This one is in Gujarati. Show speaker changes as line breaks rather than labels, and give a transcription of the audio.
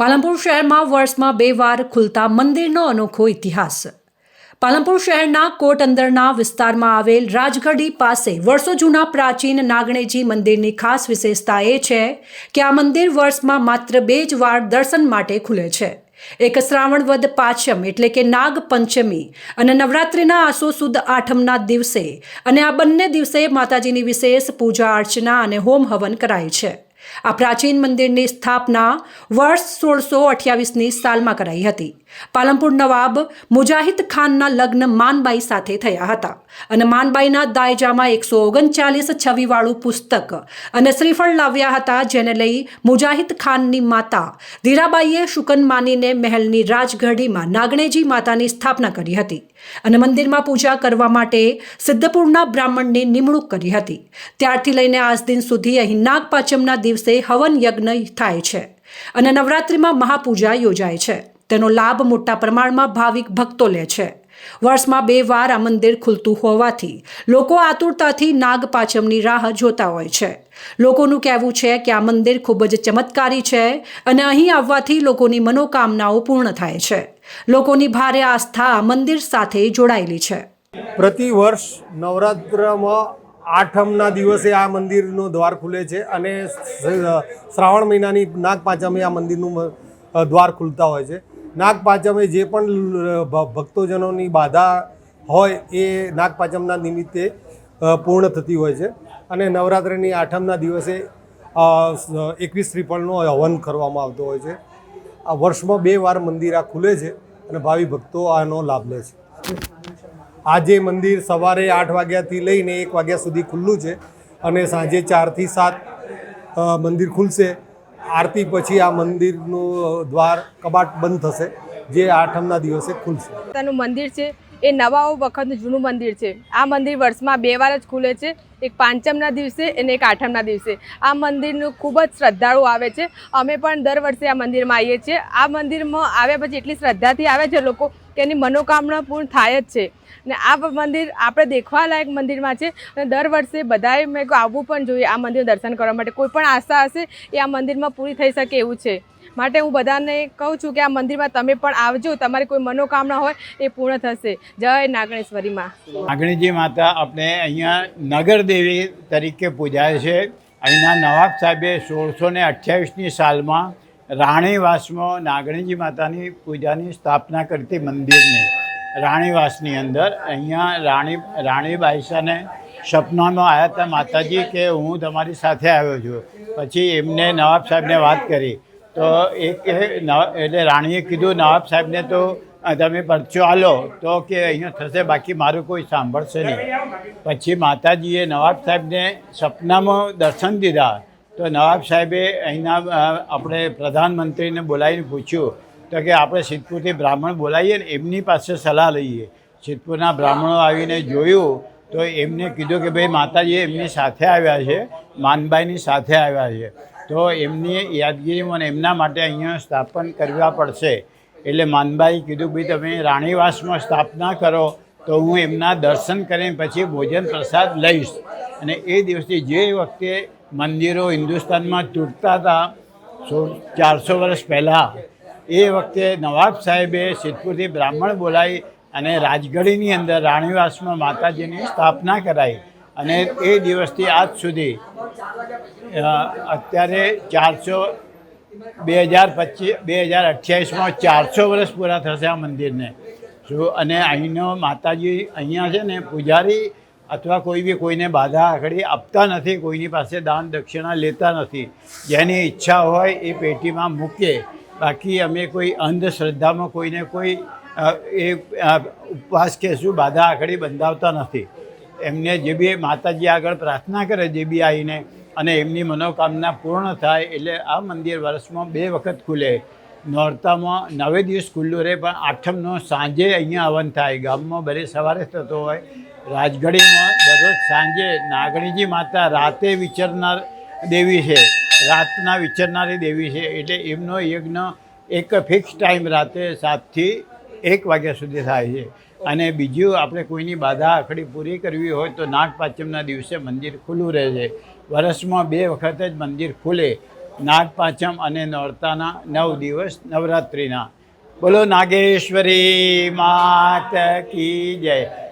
પાલનપુર શહેરમાં વર્ષમાં 2 વાર ખુલતા મંદિરનો અનોખો ઇતિહાસ। પાલનપુર શહેરના કોટ અંદરના વિસ્તારમાં આવેલ રાજગઢી પાસે વર્ષો જૂના પ્રાચીન નાગણેજી મંદિરની ખાસ વિશેષતા એ છે કે આ મંદિર વર્ષમાં માત્ર 2 જ વાર દર્શન માટે ખુલે છે। એક શ્રાવણ વદ પાંચમ એટલે કે નાગ પંચમી અને નવરાત્રિના આસો સુદ આઠમના દિવસે અને આ બંને દિવસે માતાજીની વિશેષ પૂજા અર્ચના અને હોમ હવન કરાય છે। આ પ્રાચીન મંદિરની સ્થાપના વર્ષ 1628ની સાલમાં કરાઈ હતી। પાલનપુર નવાબ મુજાહિદ ખાનના લગ્ન માનબાઈ સાથે થયા હતા અને માનબાઈના દાયજામાં 139 છબીવાળું પુસ્તક અને શ્રીફળ લાવ્યા હતા, જેને લઈ મુજાહિદ ખાનની માતા ધીરાબાઈએ શુકન માનીને મહેલની રાજગઢીમાં નાગણેજી માતાની સ્થાપના કરી હતી અને મંદિરમાં પૂજા કરવા માટે સિદ્ધપુરના બ્રાહ્મણની નિમણૂક કરી હતી। ત્યારથી લઈને આજ દિન સુધી અહીં નાગપાંચમના દિવસે હવન યજ્ઞ થાય છે અને નવરાત્રિમાં મહાપૂજા યોજાય છે। તેનો લાભ મોટા પ્રમાણમાં ભાવિક ભક્તો લે છે। વર્ષમાં 2 વાર આ મંદિર ખુલતું હોવાથી લોકો આતુરતાથી નાગપાંચમની રાહ જોતા હોય છે। લોકોનું કહેવું છે કે આ મંદિર ખૂબ જ ચમત્કારી છે અને અહીં આવવાથી લોકોની મનોકામનાઓ પૂર્ણ થાય છે। લોકોની ભારે આસ્થા આ મંદિર સાથે જોડાયેલી છે।
પ્રતિ વર્ષ નવરાત્રમાં આઠમના દિવસે આ મંદિરનો દ્વાર ખુલે છે અને શ્રાવણ મહિનાની નાગપાંચમે આ મંદિરનું દ્વાર ખુલતા હોય છે। નાગપાંચમે જે પણ ભક્તોજનોની બાધા હોય એ નાગપાંચમના નિમિત્તે પૂર્ણ થતી હોય છે અને નવરાત્રિની આઠમના દિવસે 21 શ્રીફળનો હવન કરવામાં આવતો હોય છે। આ વર્ષમાં 2 વાર મંદિર આ ખુલે છે અને ભાવિ ભક્તો આનો લાભ લે છે। આજે મંદિર સવારે 8 વાગ્યાથી લઈને 1 વાગ્યા સુધી ખુલ્લું છે અને સાંજે 4 થી 7 મંદિર ખુલશે। આરતી પછી આ મંદિરનું દ્વાર કબાટ બંધ થશે, જે આઠમના દિવસે ખુલશે।
પોતાનું મંદિર છે એ નવાઓ વખતનું જૂનું મંદિર છે। આ મંદિર વર્ષમાં 2 વાર જ ખુલે છે, એક પાંચમના દિવસે અને એક આઠમના દિવસે। આ મંદિરનું ખૂબ જ શ્રદ્ધાળુ આવે છે। અમે પણ દર વર્ષે આ મંદિરમાં આવીએ છીએ। આ મંદિરમાં આવ્યા પછી એટલી શ્રદ્ધાથી આવે છે લોકો કે એની મનોકામના પૂર્ણ થાય જ છે ને આ મંદિર આપણે દેખવા લાયક મંદિરમાં છે અને દર વર્ષે બધાએ મેં આવવું પણ જોઈએ આ મંદિરનું દર્શન કરવા માટે। કોઈ પણ આશા હશે એ આ મંદિરમાં પૂરી થઈ શકે એવું છે, માટે હું બધાને કહું છું કે આ મંદિરમાં તમે પણ આવજો, તમારી કોઈ મનોકામના હોય એ પૂર્ણ થશે। જય નાગણેશ્વરી માં।
નાગણેજી માતા આપણે અહીંયા નગર દેવી તરીકે પૂજાય છે। અહીંના નવાબ સાહેબે 1628ની સાલમાં રાણીવાસમાં નાગણેજી માતાની પૂજાની સ્થાપના કરતી મંદિરની રાણીવાસની અંદર અહીંયા રાણી બાઈસાને સપનામાં આવ્યા હતા માતાજી કે હું તમારી સાથે આવ્યો છું। પછી એમને નવાબ સાહેબને વાત કરી તો એટલે રાણીએ કીધું નવાબ સાહેબને તો તમે પરચો આલો તો કે અહીંયા થશે, બાકી મારું કોઈ સાંભળશે નહીં। પછી માતાજીએ નવાબ સાહેબને સપનામાં દર્શન દીધા તો નવાબ સાહેબે અહીંના આપણે પ્રધાનમંત્રીને બોલાવીને પૂછ્યું તો કે આપણે સિદ્ધપુરથી બ્રાહ્મણ બોલાવીએ ને એમની પાસે સલાહ લઈએ। સિદ્ધપુરના બ્રાહ્મણો આવીને જોયું તો એમને કીધું કે ભાઈ માતાજી એમની સાથે આવ્યા છે, માનબાઈની સાથે આવ્યા છે, તો એમની યાદગીરીમાં એમના માટે અહીંયા સ્થાપન કરવા પડશે। એટલે માનબાઈ કીધું ભાઈ તમે રાણીવાસમાં સ્થાપના કરો તો હું એમના દર્શન કરીને પછી ભોજન પ્રસાદ લઈશ। અને એ દિવસથી જે વખતે મંદિરો હિન્દુસ્તાનમાં તૂટતા હતા 400 વર્ષ પહેલાં, એ વખતે નવાબ સાહેબે સિદ્ધપુરથી બ્રાહ્મણ બોલાવી અને રાજગઢીની અંદર રાણીવાસમાં માતાજીની સ્થાપના કરાવી અને એ દિવસથી આજ સુધી અત્યારે 2028માં 400 વર્ષ પૂરા થશે આ મંદિરને। અને અહીંનો માતાજી અહીંયા છે ને પૂજારી અથવા કોઈ બી કોઈને બાધા આખડી આપતા નથી, કોઈની પાસે દાન દક્ષિણા લેતા નથી। જેની ઈચ્છા હોય એ પેટીમાં મૂકે, બાકી અમે કોઈ અંધશ્રદ્ધામાં કોઈને કોઈ એ ઉપવાસ કે શું બાધા આખડી બંધાવતા નથી। એમને જે બી માતાજી આગળ પ્રાર્થના કરે જે બી આવીને અને એમની મનોકામના પૂર્ણ થાય એટલે આ મંદિર વર્ષમાં 2 વખત ખુલે। નોરતામાં 9 દિવસ ખુલ્લું રહે, પણ આઠમનો સાંજે અહીંયા હવન થાય। ગામમાં ભલે સવારે થતો હોય, રાજગઢીમાં દરરોજ સાંજે નાગણેજી માતા રાતે વિચરનાર દેવી છે, રાતના વિચરનારી દેવી છે, એટલે એમનો યજ્ઞ એક ફિક્સ ટાઈમ રાતે 7 થી 1 વાગ્યા સુધી થાય છે। અને બીજું આપણે કોઈની બાધા આખડી પૂરી કરવી હોય તો નાગપાંચમના દિવસે મંદિર ખુલ્લું રહે છે। વર્ષમાં 2 વખત જ મંદિર ખુલે, નાગપાંચમ અને નોરતાના 9 દિવસ નવરાત્રિના. બોલો નાગેશ્વરી માત કી જય.